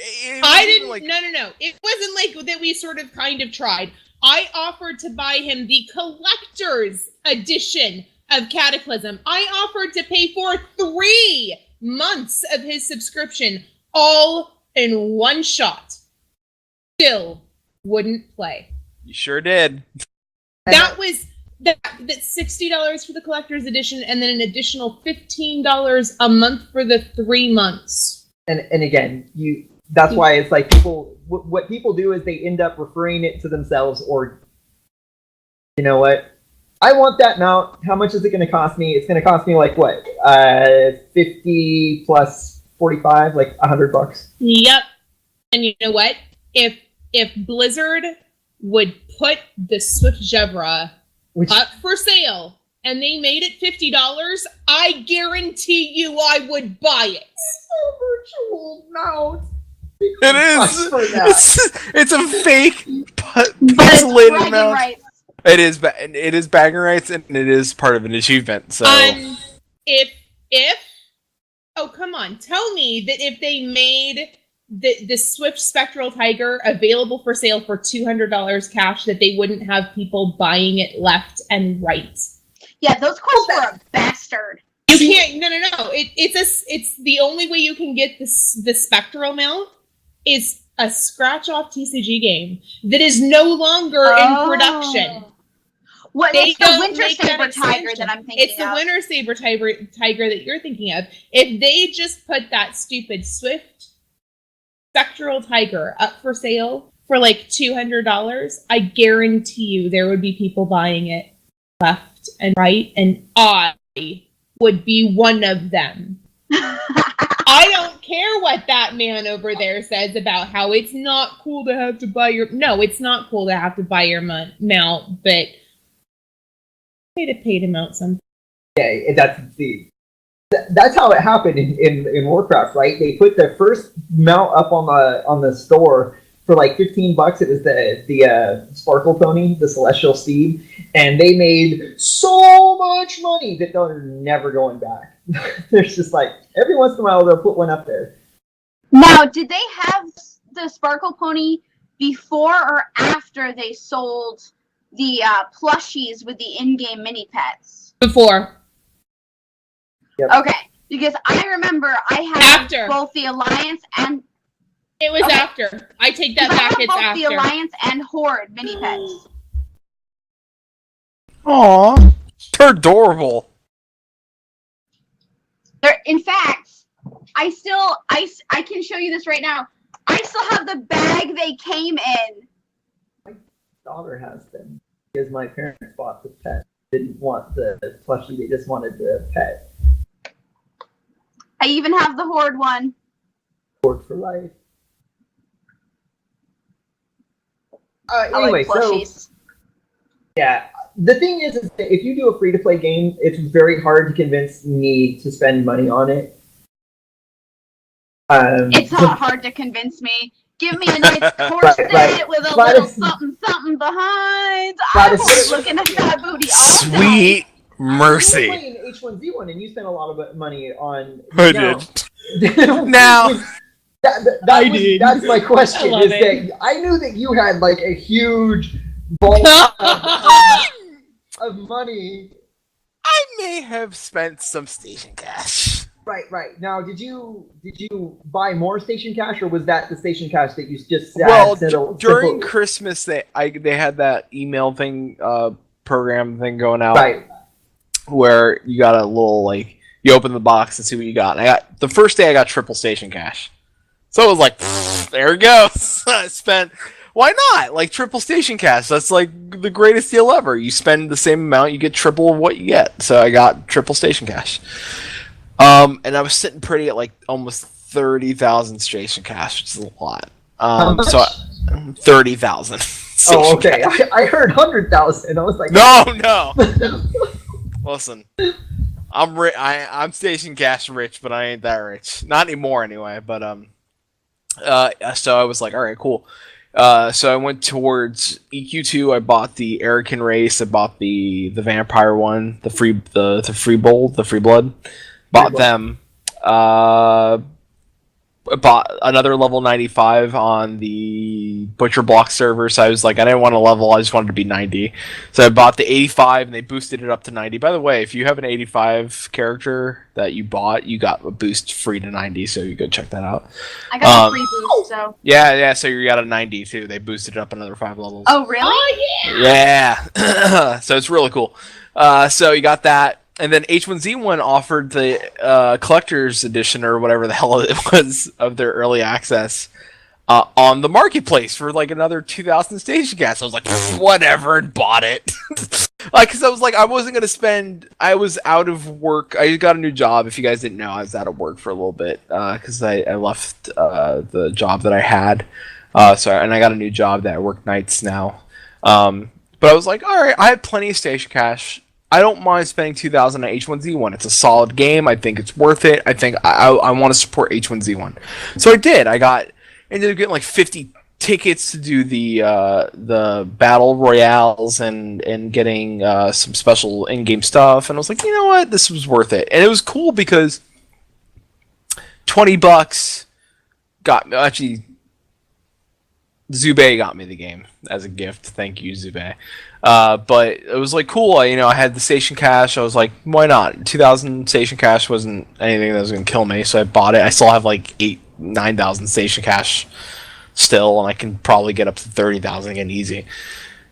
I didn't. No. It wasn't like that. We sort of kind of tried. I offered to buy him the collector's edition of Cataclysm. I offered to pay for 3 months of his subscription, all in one shot. Still wouldn't play. You sure did. That was that's $60 for the collector's edition, and then an additional $15 a month for the 3 months. And again, that's why it's like what people do is they end up referring it to themselves, or, you know what? I want that mount. How much is it going to cost me? It's going to cost me, like, what? 50 plus 45, like $100. Yep. And you know what? If Blizzard would put the Swift Jevra up for sale and they made it $50, I guarantee you I would buy it. It's a virtual mount. It is. It's a fake But pixelated mount. rights. It is bagging rights, and it is part of an achievement. So if oh, come on, tell me that if they made the Swift Spectral Tiger available for sale for $200 cash, that they wouldn't have people buying it left and right. Yeah, those quests were a bastard. You can't. No. It's the only way you can get the Spectral mount is a scratch-off TCG game that is no longer in production. What? They It's the don't Winter make that Saber Tiger extension. that I'm thinking of. It's the Winter Saber Tiger that you're thinking of. If they just put that stupid Swift Spectral Tiger up for sale for like $200, I guarantee you there would be people buying it left and right, and I would be one of them. I don't care what that man over there says about how it's not cool to have to buy your... No, it's not cool to have to buy your mount, but pay to mount something. Yeah, that's how it happened in Warcraft, right? They put their first mount up on the store for like $15. It was the Sparkle Pony, the Celestial Steed, and they made so much money that they're never going back. There's just like every once in a while they'll put one up there. Now, did they have the Sparkle Pony before or after they sold the plushies with the in-game mini pets? Before. Yep. Okay, because I remember I had both the Alliance and... It was after. I take that back, it's both after. the Alliance and Horde mini pets. Aww. They're adorable. In fact, I can show you this right now. I still have the bag they came in. My daughter has them because my parents bought the pet. Didn't want the plushie, they just wanted the pet. I even have the Horde one. Horde for life. Anyway, so yeah, the thing is that if you do a free-to-play game, it's very hard to convince me to spend money on it. It's not hard to convince me. Give me a nice corset with a little something behind. I was looking at that booty all Sweet mercy. You were playing H1Z1 and you spent a lot of money on... I did. Now... That's my question. I love it. That I knew that you had like a huge bulk of money. I may have spent some station cash. Right. Now, did you buy more station cash, or was that the station cash that you just during Christmas they had that email thing program thing going out, right? Where you got a little like you open the box and see what you got. And I got the first day I got triple station cash, so it was like there it goes. I spent. Why not? Like triple station cash. That's like the greatest deal ever. You spend the same amount, you get triple of what you get. So I got triple station cash. And I was sitting pretty at like almost 30,000 station cash, which is a lot. So 30,000. Oh, okay. I heard 100,000. I was like, no. Listen, I'm station cash rich, but I ain't that rich. Not anymore, anyway. But so I was like, all right, cool. So I went towards EQ2. I bought the Arakan race. I bought the vampire one, the free blood. Bought them. Bought another level 95 on the Butcher Block server. So I was like, I didn't want to level. I just wanted to be 90. So I bought the 85, and they boosted it up to 90. By the way, if you have an 85 character that you bought, you got a boost free to 90. So you go check that out. I got a free boost. So yeah. So you got a 90 too. They boosted it up another 5 levels. Oh really? Oh Yeah. So it's really cool. So you got that. And then H1Z1 offered the collector's edition or whatever the hell it was of their early access on the marketplace for like another 2,000 station gas. I was like, whatever, and bought it. Like, because I was like, I wasn't gonna spend. I was out of work. I got a new job. If you guys didn't know, I was out of work for a little bit because I left the job that I had. And I got a new job that I work nights now. But I was like, all right, I have plenty of station cash. I don't mind spending 2,000 on H1Z1. It's a solid game. I think it's worth it. I think I want to support H1Z1. So I did. I ended up getting like 50 tickets to do the battle royales and getting some special in-game stuff. And I was like, you know what? This was worth it. And it was cool because $20 Zube got me the game as a gift. Thank you, Zube. But it was like cool. I had the station cash. I was like, why not? 2,000 station cash wasn't anything that was gonna kill me, so I bought it. I still have like 9,000 station cash still, and I can probably get up to 30,000 again easy.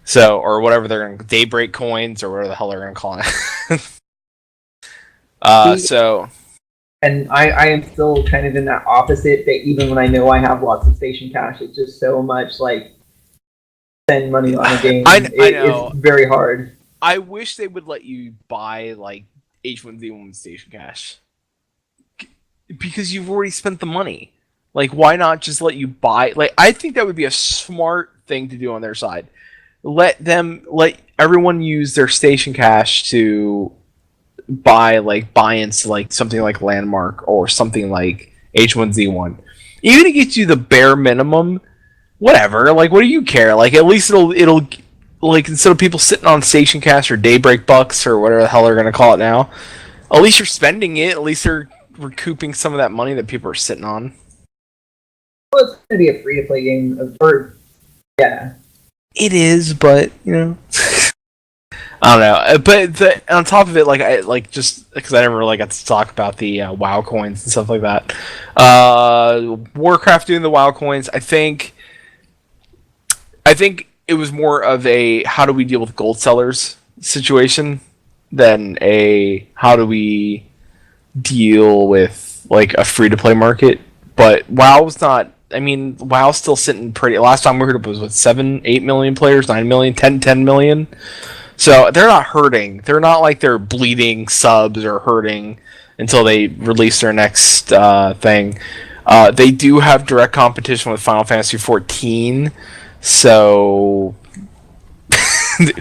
So, or whatever they're gonna Daybreak coins or whatever the hell they're gonna call it. So. And I am still kind of in that opposite, that even when I know I have lots of station cash, it's just so much like spend money on a game. I know. It's very hard. I wish they would let you buy like H1Z1 station cash. Because you've already spent the money. Like, why not just let you buy? Like, I think that would be a smart thing to do on their side. Let everyone use their station cash to buy into like something like Landmark or something like H1Z1. Even to get you the bare minimum, whatever. Like, what do you care? Like, at least it'll like, instead of people sitting on station cash or Daybreak bucks or whatever the hell they're gonna call it now, at least you're spending it. At least they're recouping some of that money that people are sitting on. Well, it's gonna be a free to play game, yeah. It is, but I don't know, but on top of it, just because I never really got to talk about the WoW coins and stuff like that. Warcraft doing the WoW coins, I think it was more of a how do we deal with gold sellers situation than a how do we deal with like a free to play market. But WoW's not. I mean, WoW's still sitting pretty. Last time we heard it was what 7-8 million players, 9 million, 10 million. So they're not hurting. They're not like they're bleeding subs or hurting until they release their next thing. They do have direct competition with Final Fantasy XIV, so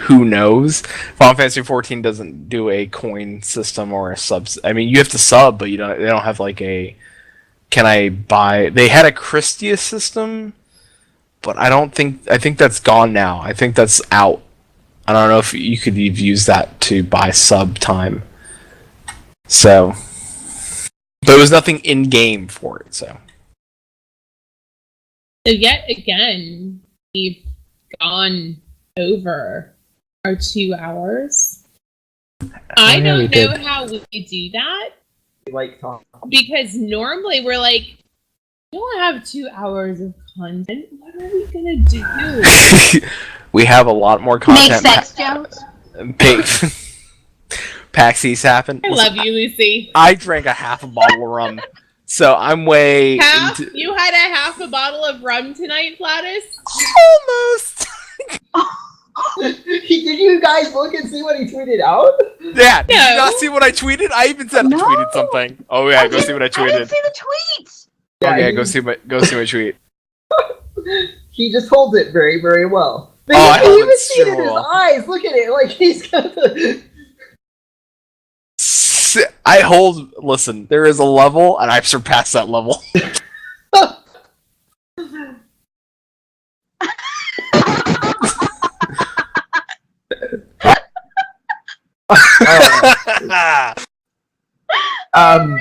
who knows? Final Fantasy XIV doesn't do a coin system or a sub. I mean, you have to sub, but they don't have like a. Can I buy? They had a Christia system, but I think that's gone now. I think that's out. I don't know if you could use that to buy sub time. So, but there was nothing in game for it. So yet again, we've gone over our 2 hours. I don't know how we do that. Like Tom. Because normally we're like, we'll have 2 hours of content. What are we gonna do? we have a lot more content. Make sex jokes. Paxies happen. I love you, Lucy. I drank a half a bottle of rum, so I'm way. You had a half a bottle of rum tonight, Flatus? Almost. Did you guys look and see what he tweeted out? Yeah, did you not see what I tweeted? I even said I tweeted something. Oh yeah, go see what I tweeted. I didn't see the tweets. Yeah, go see my tweet. He just holds it very, very well. Oh, I hold even it see it in so his well. eyes. Look at it, like he's got the. Listen, there is a level, and I've surpassed that level. um.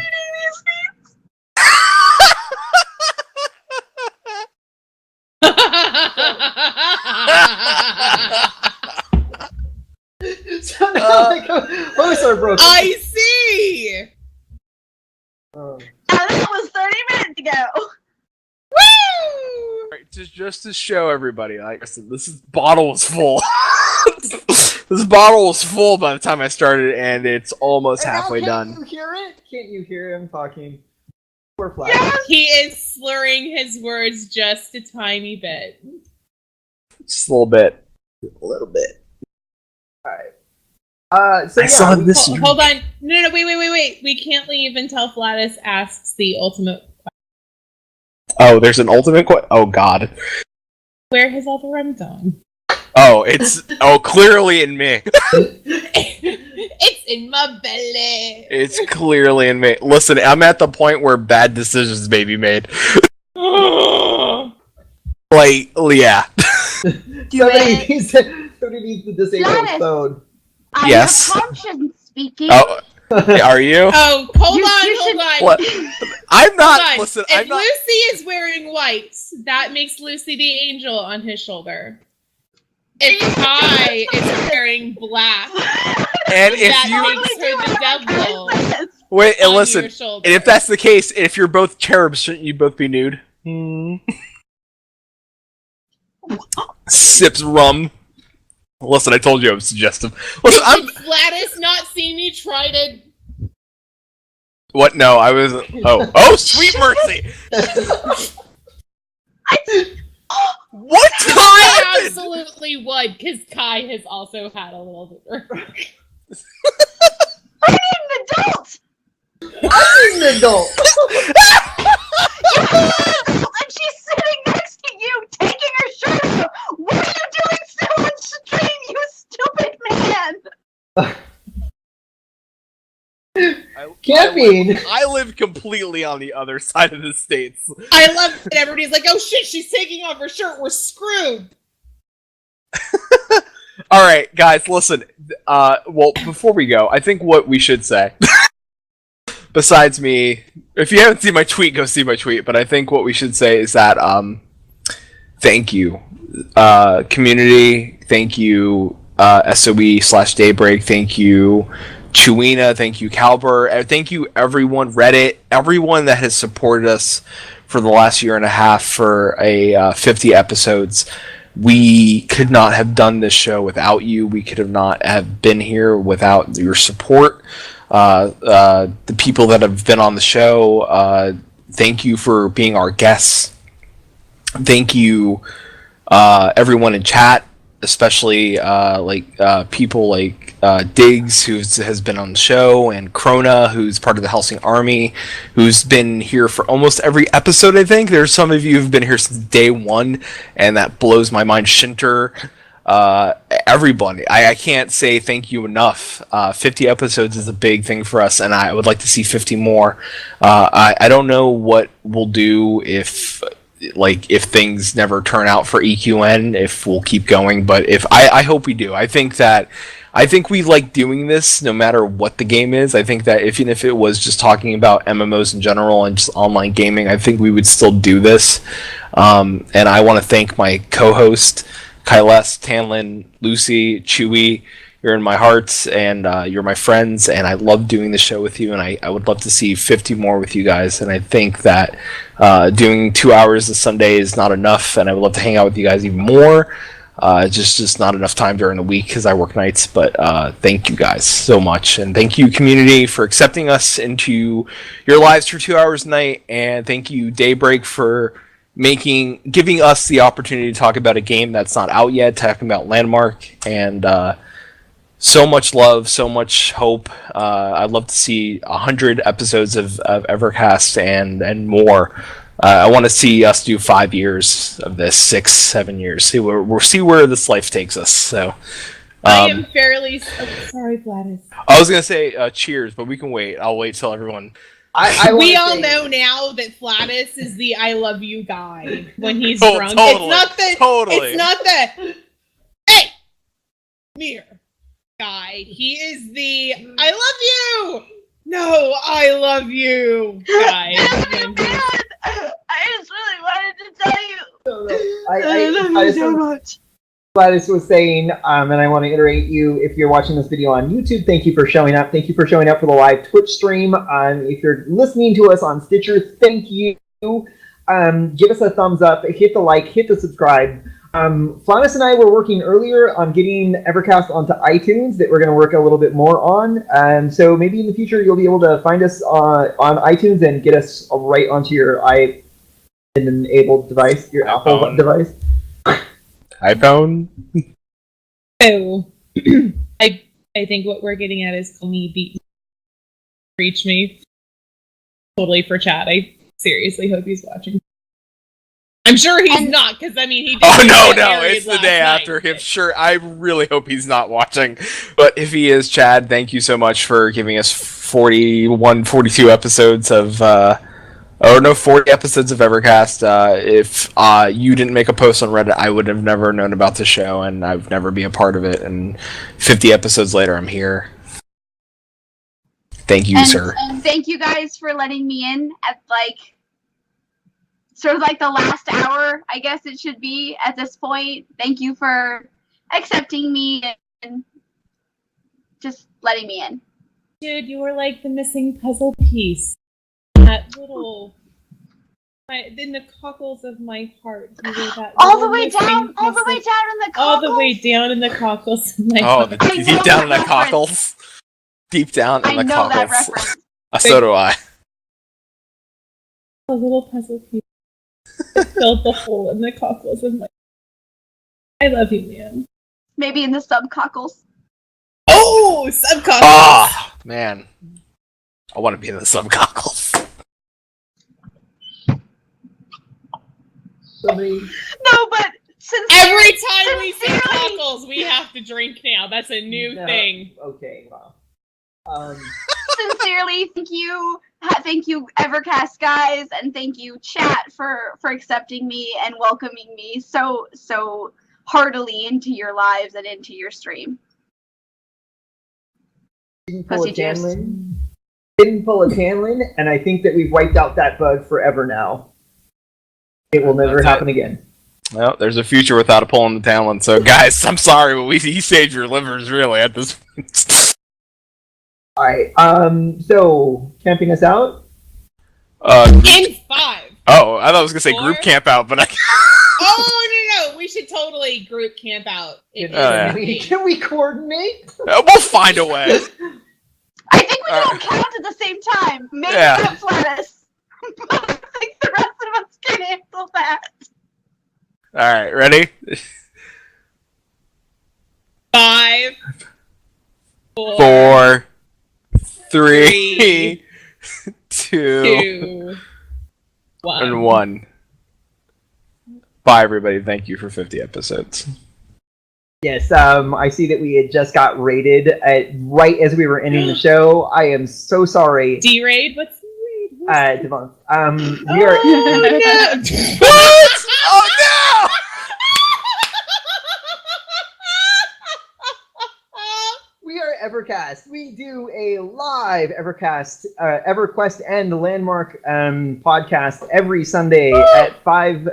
So now, are broken. I see! Oh. Now, this was 30 minutes ago. Woo! Right, just to show everybody, like I said, this bottle was full. This bottle was full by the time I started, and it's almost halfway done. Can't you hear it? Can't you hear him talking? Poor Flash. Yes. He is slurring his words just a tiny bit. Just a little bit. A little bit. Alright. So I saw this. Hold on. No, wait. We can't leave until Flatus asks the ultimate question. Oh, there's an ultimate question? Oh, God. Where has all the rum gone? Oh, it's... Oh, clearly in me. It's in my belly. It's clearly in me. Listen, I'm at the point where bad decisions may be made. Like, yeah. Somebody needs to disable Flatus. his phone. I'm Yes. your conscience speaking. Oh, are you? Oh, hold on. What? I'm not. Hold on. Listen, If I'm not. Lucy is wearing white, that makes Lucy the angel on his shoulder. If Kai is wearing black, And if that you makes her the devil wait, and on listen, your shoulder. and if that's the case, if you're both cherubs, shouldn't you both be nude? Sips rum. Listen, I told you I was suggestive. Listen, I'm. Did Flatus not see me try to... What? No, I was. Oh, sweet mercy! What I happened? absolutely would, because Kai has also had a little bit. I need an adult. I'm an adult. And she's sitting next to you, taking her shirt off. What are you doing still on stream, you stupid man? Camping. I live completely on the other side of the states. I love that everybody's like, oh shit, she's taking off her shirt, we're screwed. All right, guys, listen. Well, before we go, I think what we should say, besides me, if you haven't seen my tweet, go see my tweet. But I think what we should say is that, thank you, community. Thank you, SOE/Daybreak. Thank you, Chewina. Thank you, Calber. Thank you, everyone, Reddit, everyone that has supported us for the last year and a half for 50 episodes. We could not have done this show without you. We could have not have been here without your support. The people that have been on the show, thank you for being our guests. Thank you, everyone in chat, especially people like Diggs, who has been on the show, and Krona, who's part of the Helsing Army, who's been here for almost every episode, I think. There's some of you who've been here since day one, and that blows my mind. Shinter, everybody. I can't say thank you enough. 50 episodes is a big thing for us, and I would like to see 50 more. I don't know what we'll do if like if things never turn out for EQN, if we'll keep going. But if I hope we do. I think we like doing this no matter what the game is. I think that even if it was just talking about MMOs in general and just online gaming, I think we would still do this. And I want to thank my co-host, Kyles, Tanlin, Lucy, Chewy. You're in my hearts, and you're my friends, and I love doing the show with you, and I would love to see 50 more with you guys. And I think that doing 2 hours a Sunday is not enough, and I would love to hang out with you guys even more. Just not enough time during the week because I work nights. But thank you guys so much, and thank you community for accepting us into your lives for 2 hours a night, and thank you Daybreak for giving us the opportunity to talk about a game that's not out yet, talking about Landmark, and so much love, so much hope. I'd love to see 100 episodes of EverCast and more. I want to see us do 5 years of this, 6, 7 years. See where this life takes us. So, I am fairly sorry, Gladys. I was gonna say cheers, but we can wait. I'll wait till everyone. We all know now that Flatus is the "I love you" guy when he's drunk. Totally, It's not the "Hey, Mir" guy. He is the "I love you." No, I love you guy. I just really wanted to tell you. I love you so much. Gladys was saying, and I want to iterate you, if you're watching this video on YouTube, thank you for showing up. Thank you for showing up for the live Twitch stream. If you're listening to us on Stitcher, thank you. Give us a thumbs up, hit the like, hit the subscribe. Flatus and I were working earlier on getting EverCast onto iTunes that we're going to work a little bit more on. So maybe in the future you'll be able to find us on iTunes and get us right onto your iPhone-enabled device, your Apple device. iPhone? So, I think what we're getting at is me beat reach me totally for chat. I seriously hope he's watching. I'm sure he's not, because I mean he did. Oh no, it's the day after him. Sure, I really hope he's not watching. But if he is, Chad, thank you so much for giving us 42 episodes of 40 episodes of EverCast. If you didn't make a post on Reddit, I would have never known about the show, and I'd never be a part of it. And 50 episodes later, I'm here. Thank you, sir. And thank you guys for letting me in at sort of like the last hour, I guess it should be at this point. Thank you for accepting me and just letting me in. Dude, you were like the missing puzzle piece. That little... in the cockles of my heart. You were that all the way down in the cockles? All the way down in the cockles of my heart. Deep down in the cockles? Deep down in the cockles. I know that reference. So do I. A little puzzle piece. Filled the hole in the cockles of my... I love you, man. Maybe in the subcockles. Oh, subcockles! Ah, man. I want to be in the subcockles. No, but since every time we see cockles, we have to drink now. That's a new thing. Okay, wow. Sincerely, thank you, EverCast guys, and thank you, chat, for accepting me and welcoming me so heartily into your lives and into your stream. Didn't pull a Tanlin, and I think that we've wiped out that bug forever now. It will never happen again. Well, there's a future without a pull in the talent. So, guys, I'm sorry, but he saved your livers really at this point. All right. So camping us out. In 5. Oh, I thought I was gonna say group camp out, but I. Oh no! We should totally group camp out. Can we coordinate? We'll find a way. I think we don't count at the same time. Maybe not Flatus. But I think the rest of us can handle that. All right, ready? 5, 4, 3, 2, 1. Bye, everybody. Thank you for 50 episodes. Yes, I see that we had just got raided right as we were ending the show. I am so sorry. D-raid? What's D-raid? Devon. We are. What? Oh no! We are EverCast. We do a live EverCast, EverQuest and Landmark podcast every Sunday at 5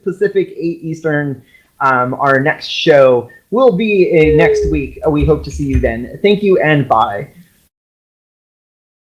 Pacific, 8 Eastern. Our next show will be next week. We hope to see you then. Thank you and bye.